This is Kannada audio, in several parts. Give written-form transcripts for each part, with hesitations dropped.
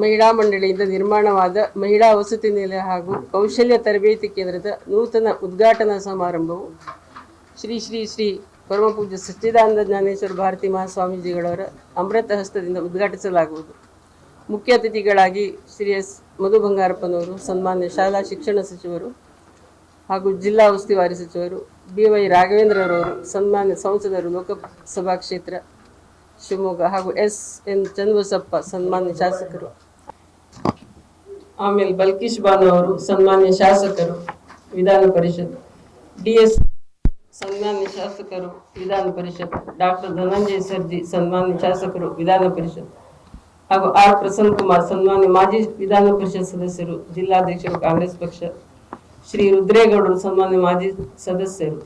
ಮಹಿಳಾ ಮಂಡಳಿಯಿಂದ ನಿರ್ಮಾಣವಾದ ಮಹಿಳಾ ವಸತಿ ನಿಲಯ ಹಾಗೂ ಕೌಶಲ್ಯ ತರಬೇತಿ ಕೇಂದ್ರದ ನೂತನ ಉದ್ಘಾಟನಾ ಸಮಾರಂಭವು ಶ್ರೀ ಶ್ರೀ ಶ್ರೀ ಪರಮಪೂಜ್ಯ ಸಚ್ಚಿದಾನಂದ ಜ್ಞಾನೇಶ್ವರ ಭಾರತಿ ಮಹಾಸ್ವಾಮೀಜಿಗಳವರ ಅಮೃತ ಹಸ್ತದಿಂದ ಉದ್ಘಾಟಿಸಲಾಗುವುದು. ಮುಖ್ಯ ಅತಿಥಿಗಳಾಗಿ ಶ್ರೀ ಎಸ್ ಮಧು ಬಂಗಾರಪ್ಪನವರು, ಸನ್ಮಾನ್ಯ ಶಾಲಾ ಶಿಕ್ಷಣ ಸಚಿವರು ಹಾಗೂ ಜಿಲ್ಲಾ ಉಸ್ತುವಾರಿ ಸಚಿವರು, BY ರಾಘವೇಂದ್ರರವರು, ಸನ್ಮಾನ್ಯ ಸಂಸದರು, ಲೋಕಸಭಾ ಕ್ಷೇತ್ರ ಶಿವಮೊಗ್ಗ ಹಾಗೂ SN ಚನ್ನಬಸಪ್ಪ, ಸನ್ಮಾನ್ಯ ಶಾಸಕರು, ಆಮೇಲೆ ಬಲ್ಕೀಶ್ ಬಾನು ಅವರು, ಸನ್ಮಾನ್ಯ ಶಾಸಕರು ವಿಧಾನ ಪರಿಷತ್, DS ಸನ್ಮಾನ್ಯ ಶಾಸಕರು ವಿಧಾನ ಪರಿಷತ್, ಡಾಕ್ಟರ್ ಧನಂಜಯ ಸರ್ಜಿ, ಸನ್ಮಾನ್ಯ ಶಾಸಕರು ವಿಧಾನ ಪರಿಷತ್, ಹಾಗೂ R ಪ್ರಸನ್ನ ಕುಮಾರ್, ಸನ್ಮಾನ್ಯ ಮಾಜಿ ವಿಧಾನ ಪರಿಷತ್ ಸದಸ್ಯರು, ಜಿಲ್ಲಾಧ್ಯಕ್ಷರು ಕಾಂಗ್ರೆಸ್ ಪಕ್ಷ, ಶ್ರೀ ರುದ್ರೇಗೌಡರು, ಸನ್ಮಾನ್ಯ ಮಾಜಿ ಸದಸ್ಯರು.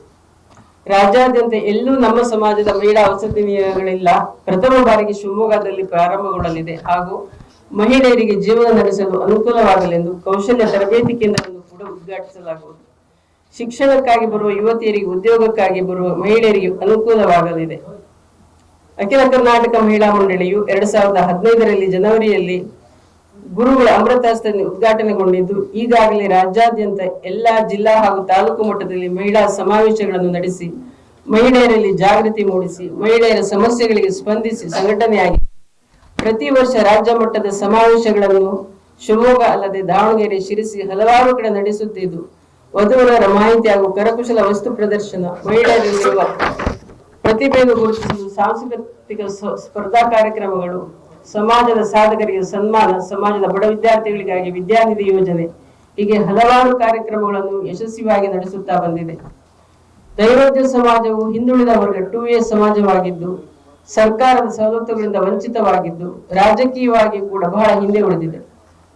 ರಾಜ್ಯಾದ್ಯಂತ ಎಲ್ಲೂ ನಮ್ಮ ಸಮಾಜದ ಮಹಿಳಾ ವಸತಿ ನಿಲಯಗಳಿಲ್ಲ. ಪ್ರಥಮ ಬಾರಿಗೆ ಶಿವಮೊಗ್ಗದಲ್ಲಿ ಪ್ರಾರಂಭಗೊಳ್ಳಲಿದೆ ಹಾಗೂ ಮಹಿಳೆಯರಿಗೆ ಜೀವನ ನಡೆಸಲು ಅನುಕೂಲವಾಗಲೆಂದು ಕೌಶಲ್ಯ ತರಬೇತಿ ಕೇಂದ್ರವನ್ನು ಕೂಡ ಉದ್ಘಾಟಿಸಲಾಗುವುದು. ಶಿಕ್ಷಣಕ್ಕಾಗಿ ಬರುವ ಯುವತಿಯರಿಗೆ, ಉದ್ಯೋಗಕ್ಕಾಗಿ ಬರುವ ಮಹಿಳೆಯರಿಗೆ ಅನುಕೂಲವಾಗಲಿದೆ. ಅಖಿಲ ಕರ್ನಾಟಕ ಮಹಿಳಾ ಮಂಡಳಿಯು 2015ರಲ್ಲಿ ಜನವರಿಯಲ್ಲಿ ಗುರುಗಳ ಅಮೃತಹಸ್ತದಿಂದ ಉದ್ಘಾಟನೆಗೊಂಡಿದ್ದು, ಈಗಾಗಲೇ ರಾಜ್ಯಾದ್ಯಂತ ಎಲ್ಲಾ ಜಿಲ್ಲಾ ಹಾಗೂ ತಾಲೂಕು ಮಟ್ಟದಲ್ಲಿ ಮಹಿಳಾ ಸಮಾವೇಶಗಳನ್ನು ನಡೆಸಿ ಮಹಿಳೆಯರಲ್ಲಿ ಜಾಗೃತಿ ಮೂಡಿಸಿ ಮಹಿಳೆಯರ ಸಮಸ್ಯೆಗಳಿಗೆ ಸ್ಪಂದಿಸಿ ಸಂಘಟನೆಯಾಗಿ ಪ್ರತಿ ವರ್ಷ ರಾಜ್ಯ ಮಟ್ಟದ ಸಮಾವೇಶಗಳನ್ನು ಶಿವಮೊಗ್ಗ ಅಲ್ಲದೆ ದಾವಣಗೆರೆ, ಶಿರಸಿ ಹಲವಾರು ಕಡೆ ನಡೆಸುತ್ತಿದ್ದು, ವಧುವರರ ಮಾಹಿತಿ ಹಾಗೂ ಕರಕುಶಲ ವಸ್ತು ಪ್ರದರ್ಶನ, ಮಹಿಳೆಯರಲ್ಲಿರುವ ಪ್ರತಿಭೆಯನ್ನು ಗುರುತಿಸಲು ಸಾಂಸ್ಕೃತಿಕ ಸ್ಪರ್ಧಾ ಕಾರ್ಯಕ್ರಮಗಳು, ಸಮಾಜದ ಸಾಧಕರಿಗೆ ಸನ್ಮಾನ, ಸಮಾಜದ ಬಡ ವಿದ್ಯಾರ್ಥಿಗಳಿಗಾಗಿ ವಿದ್ಯಾನಿಧಿ ಯೋಜನೆ, ಹೀಗೆ ಹಲವಾರು ಕಾರ್ಯಕ್ರಮಗಳನ್ನು ಯಶಸ್ವಿಯಾಗಿ ನಡೆಸುತ್ತಾ ಬಂದಿದೆ. ದೈವಜ್ಞ ಸಮಾಜವು ಹಿಂದುಳಿದ ವರ್ಗ 2A ಸಮಾಜವಾಗಿದ್ದು, ಸರ್ಕಾರದ ಸವಲತ್ತುಗಳಿಂದ ವಂಚಿತವಾಗಿದ್ದು, ರಾಜಕೀಯವಾಗಿ ಕೂಡ ಬಹಳ ಹಿಂದೆ ಉಳಿದಿದೆ.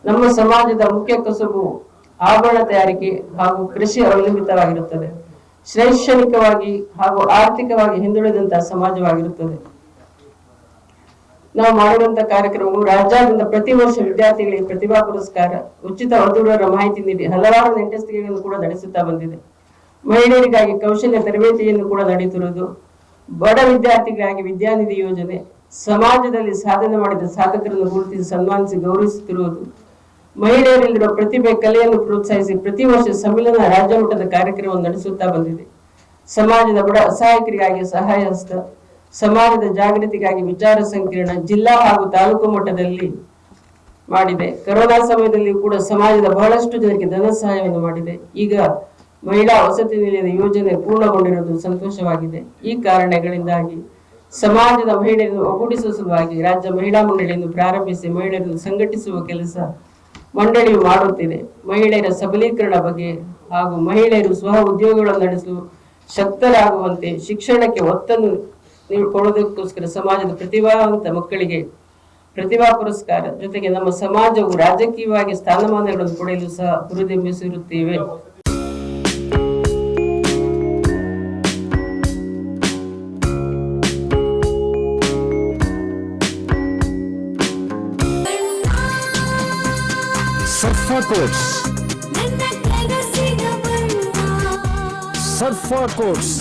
ನಮ್ಮ ಸಮಾಜದ ಮುಖ್ಯ ಕಸುಬು ಆಭರಣ ತಯಾರಿಕೆ ಹಾಗೂ ಕೃಷಿ ಅವಲಂಬಿತವಾಗಿರುತ್ತದೆ. ಶೈಕ್ಷಣಿಕವಾಗಿ ಹಾಗೂ ಆರ್ಥಿಕವಾಗಿ ಹಿಂದುಳಿದಂತಹ ಸಮಾಜವಾಗಿರುತ್ತದೆ. ನಾವು ಮಾಡುವಂತಹ ಕಾರ್ಯಕ್ರಮವು ರಾಜ್ಯಾದ್ಯಂತ ಪ್ರತಿ ವರ್ಷ ವಿದ್ಯಾರ್ಥಿಗಳಿಗೆ ಪ್ರತಿಭಾ ಪುರಸ್ಕಾರ, ಉಚಿತ ವಧುವರರ ಮಾಹಿತಿ ನೀಡಿ ಹಲವಾರು ನೆಂಟಸ್ತಿಕೆಗಳನ್ನು ಕೂಡ ನಡೆಸುತ್ತಾ ಬಂದಿದೆ. ಮಹಿಳೆಯರಿಗಾಗಿ ಕೌಶಲ್ಯ ತರಬೇತಿಯನ್ನು ಕೂಡ ನಡೆಯುತ್ತಿರುವುದು, ಬಡ ವಿದ್ಯಾರ್ಥಿಗಳಿಗಾಗಿ ವಿದ್ಯಾನಿಧಿ ಯೋಜನೆ, ಸಮಾಜದಲ್ಲಿ ಸಾಧನೆ ಮಾಡಿದ ಸಾಧಕರನ್ನು ಗುರುತಿಸಿ ಸನ್ಮಾನಿಸಿ ಗೌರವಿಸುತ್ತಿರುವುದು, ಮಹಿಳೆಯರಲ್ಲಿರುವ ಪ್ರತಿಭೆ ಕಲೆಯನ್ನು ಪ್ರೋತ್ಸಾಹಿಸಿ ಪ್ರತಿ ವರ್ಷ ಸಮ್ಮಿಲನ ರಾಜ್ಯ ಮಟ್ಟದ ಕಾರ್ಯಕ್ರಮವನ್ನು ನಡೆಸುತ್ತಾ ಬಂದಿದೆ. ಸಮಾಜದ ಬಡ ಅಸಹಾಯಕರಿಗಾಗಿ ಸಹಾಯ ಹಸ್ತ, ಸಮಾಜದ ಜಾಗೃತಿಗಾಗಿ ವಿಚಾರ ಸಂಕಿರಣ ಜಿಲ್ಲಾ ಹಾಗೂ ತಾಲೂಕು ಮಟ್ಟದಲ್ಲಿ ಮಾಡಿದೆ. ಕರೋನಾ ಸಮಯದಲ್ಲಿ ಕೂಡ ಸಮಾಜದ ಬಹಳಷ್ಟು ಜನರಿಗೆ ಧನ ಸಹಾಯವನ್ನು ಮಾಡಿದೆ. ಈಗ ಮಹಿಳಾ ವಸತಿ ನಿಲಯದ ಯೋಜನೆ ಪೂರ್ಣಗೊಂಡಿರುವುದು ಸಂತೋಷವಾಗಿದೆ. ಈ ಕಾರಣಗಳಿಂದಾಗಿ ಸಮಾಜದ ಮಹಿಳೆಯರನ್ನು ಒಗ್ಗೂಡಿಸುವ ಸಲುವಾಗಿ ರಾಜ್ಯ ಮಹಿಳಾ ಮಂಡಳಿಯನ್ನು ಪ್ರಾರಂಭಿಸಿ ಮಹಿಳೆಯರನ್ನು ಸಂಘಟಿಸುವ ಕೆಲಸ ಮಂಡಳಿಯು ಮಾಡುತ್ತಿದೆ. ಮಹಿಳೆಯರ ಸಬಲೀಕರಣ ಬಗ್ಗೆ ಹಾಗೂ ಮಹಿಳೆಯರು ಸ್ವಹ ಉದ್ಯೋಗಗಳನ್ನು ನಡೆಸಲು ಶಕ್ತರಾಗುವಂತೆ ಶಿಕ್ಷಣಕ್ಕೆ ಒತ್ತನ್ನು ಕೊಡೋದಕ್ಕೋಸ್ಕರ ಸಮಾಜದ ಪ್ರತಿಭಾವಂತ ಮಕ್ಕಳಿಗೆ ಪ್ರತಿಭಾ ಪುರಸ್ಕಾರ, ಜೊತೆಗೆ ನಮ್ಮ ಸಮಾಜವು ರಾಜಕೀಯವಾಗಿ ಸ್ಥಾನಮಾನಗಳನ್ನು ಪಡೆಯಲು ಸಹ ಹುರಿದುಂಬಿಸಿರುತ್ತೇವೆ. ಸರ್ಫಾ ಕೋಟ್ಸ್, ಸರ್ಫಾ ಕೋಟ್ಸ್,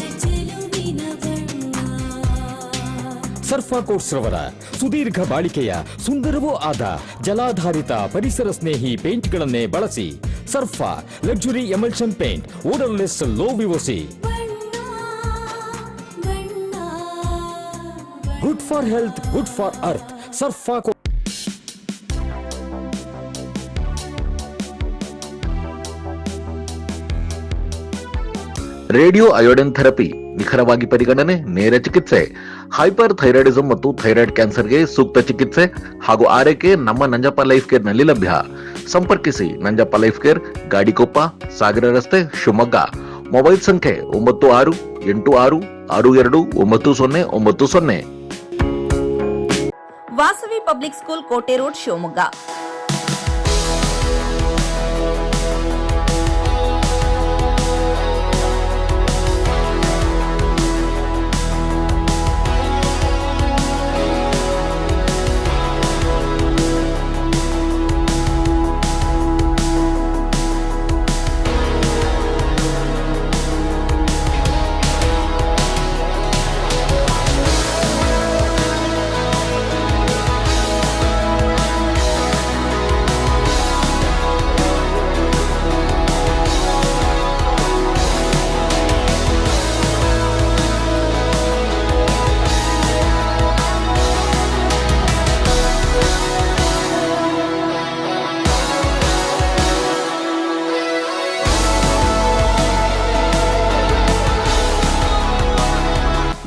ಸರ್ಫಾ ಕೋಟ್ಸ್ ರವರ ಸುದೀರ್ಘ ಬಾಳಿಕೆಯ ಸುಂದರವೂ ಆದ ಜಲಾಧಾರಿತ ಪರಿಸರ ಸ್ನೇಹಿ ಪೇಂಟ್ಗಳನ್ನೇ ಬಳಸಿ. ಸರ್ಫಾ luxury emulsion paint, odourless, low VOC, good for health, good for earth. ಸರ್ಫಾ ರೇಡಿಯೋ ಅಯೋಡಿನ್ ಥೆರಪಿ, ನಿಖರವಾಗಿ ಪರಿಗಣನೆ, ನೇರ ಚಿಕಿತ್ಸೆ, ಹೈಪರ್ ಥೈರಾಯ್ಡಿಸಂ ಮತ್ತು ಥೈರಾಯ್ಡ್ ಕ್ಯಾನ್ಸರ್ಗೆ ಸೂಕ್ತ ಚಿಕಿತ್ಸೆ ಹಾಗೂ ಆರೈಕೆ ನಮ್ಮ ನಂಜಪ್ಪ ಲೈಫ್ ಕೇರ್ ನಲ್ಲಿ ಲಭ್ಯ. ಸಂಪರ್ಕಿಸಿ ನಂಜಪ್ಪ ಲೈಫ್ ಕೇರ್, ಗಾಡಿಕೊಪ್ಪ, ಸಾಗರ ರಸ್ತೆ, ಶಿವಮೊಗ್ಗ. ಮೊಬೈಲ್ ಸಂಖ್ಯೆ 9686629090. ವಾಸವಿ ಪಬ್ಲಿಕ್ ಸ್ಕೂಲ್, ಕೋಟೆ road, Shivamogga.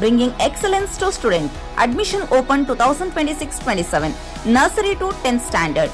bringing excellence to student. Admission open 2026-27, nursery to 10th standard.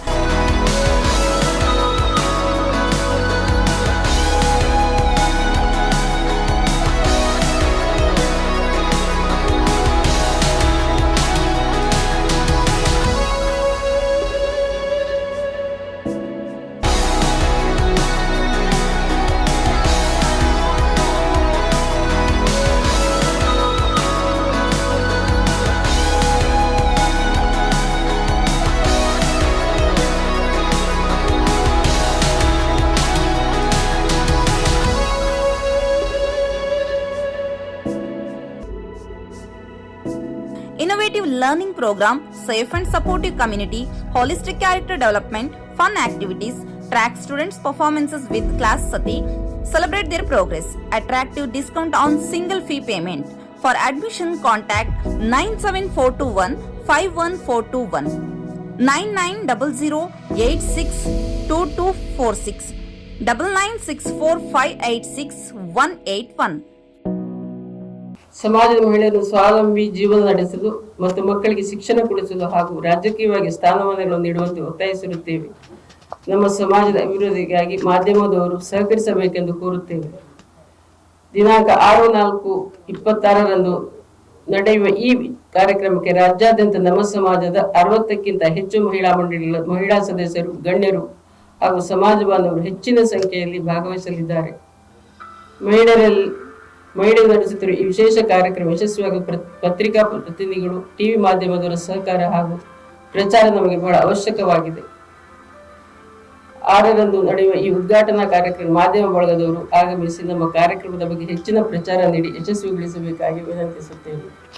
Innovative learning program, safe and supportive community, holistic character development, fun activities, track students' performances with class sati, celebrate their progress, attractive discount on single fee payment. For admission, contact 97421 51421, 9900862246, 9964586181. ಸಮಾಜದ ಮಹಿಳೆಯರು ಸ್ವಾವಲಂಬಿ ಜೀವನ ನಡೆಸಲು ಮತ್ತು ಮಕ್ಕಳಿಗೆ ಶಿಕ್ಷಣ ಕೊಡಿಸಲು ಹಾಗೂ ರಾಜಕೀಯವಾಗಿ ಸ್ಥಾನಮಾನಗಳನ್ನು ನೀಡುವಂತೆ ಒತ್ತಾಯಿಸಿರುತ್ತೇವೆ. ನಮ್ಮ ಸಮಾಜದ ಅಭಿವೃದ್ಧಿಗಾಗಿ ಮಾಧ್ಯಮದವರು ಸಹಕರಿಸಬೇಕೆಂದು ಕೋರುತ್ತೇವೆ. ದಿನಾಂಕ 6/4/26 ನಡೆಯುವ ಈ ಕಾರ್ಯಕ್ರಮಕ್ಕೆ ರಾಜ್ಯಾದ್ಯಂತ ನಮ್ಮ ಸಮಾಜದ 60ಕ್ಕಿಂತ ಹೆಚ್ಚು ಮಹಿಳಾ ಸದಸ್ಯರು, ಗಣ್ಯರು ಹಾಗೂ ಸಮಾಜ ಬಾಂಧವರು ಹೆಚ್ಚಿನ ಸಂಖ್ಯೆಯಲ್ಲಿ ಭಾಗವಹಿಸಲಿದ್ದಾರೆ. ಮಹಿಳೆಯರು ನಡೆಸುತ್ತಿರುವ ಈ ವಿಶೇಷ ಕಾರ್ಯಕ್ರಮ ಯಶಸ್ವಿಯಾಗಿ ಪತ್ರಿಕಾ ಪ್ರತಿನಿಧಿಗಳು, ಟಿವಿ ಮಾಧ್ಯಮದವರ ಸಹಕಾರ ಹಾಗೂ ಪ್ರಚಾರ ನಮಗೆ ಬಹಳ ಅವಶ್ಯಕವಾಗಿದೆ. 6ರಂದು ನಡೆಯುವ ಈ ಉದ್ಘಾಟನಾ ಕಾರ್ಯಕ್ರಮ ಮಾಧ್ಯಮ ಬಳಗದವರು ಆಗಮಿಸಿ ನಮ್ಮ ಕಾರ್ಯಕ್ರಮದ ಬಗ್ಗೆ ಹೆಚ್ಚಿನ ಪ್ರಚಾರ ನೀಡಿ ಯಶಸ್ವಿಗೊಳಿಸಬೇಕಾಗಿ ವಿನಂತಿಸುತ್ತೇವೆ.